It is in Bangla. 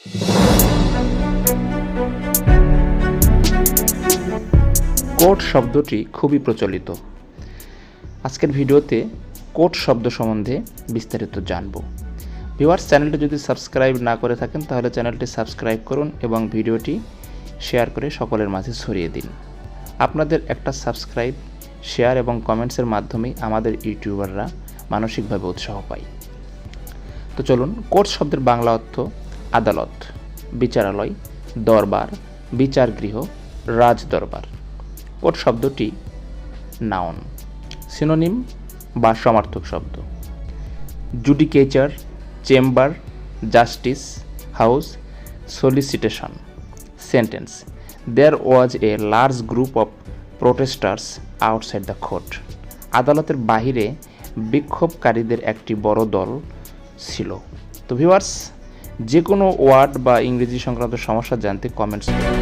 কোর্ট শব্দটি খুবই প্রচলিত। আজকের ভিডিওতে কোর্ট শব্দ সম্বন্ধে বিস্তারিত জানব। ভিউয়ার্স, চ্যানেলটি যদি সাবস্ক্রাইব না করে থাকেন তাহলে চ্যানেলটি সাবস্ক্রাইব করুন এবং ভিডিওটি শেয়ার করে সকলের মাঝে ছড়িয়ে দিন। আপনাদের একটা সাবস্ক্রাইব, শেয়ার এবং কমেন্টসের মাধ্যমেই আমাদের ইউটিউবাররা মানসিকভাবে উৎসাহ পায়। তো চলুন, কোর্ট শব্দের বাংলা অর্থ আদালত, বিচারালয়, দরবার, বিচারগৃহ, রাজদরবার। কোর্ট শব্দটি নাউন, সিনোনিম বা সমার্থক শব্দ। Judicature, chamber, justice house, solicitation. Sentence: there was a large group of protesters outside the court. আদালতের বাহিরে বিক্ষোভকারীদের একটি বড় দল ছিল। তো ভিউয়ার্স, যে কোনো ওয়ার্ড বা ইংরেজি সংক্রান্ত সমস্যা জানতে কমেন্টস করুন।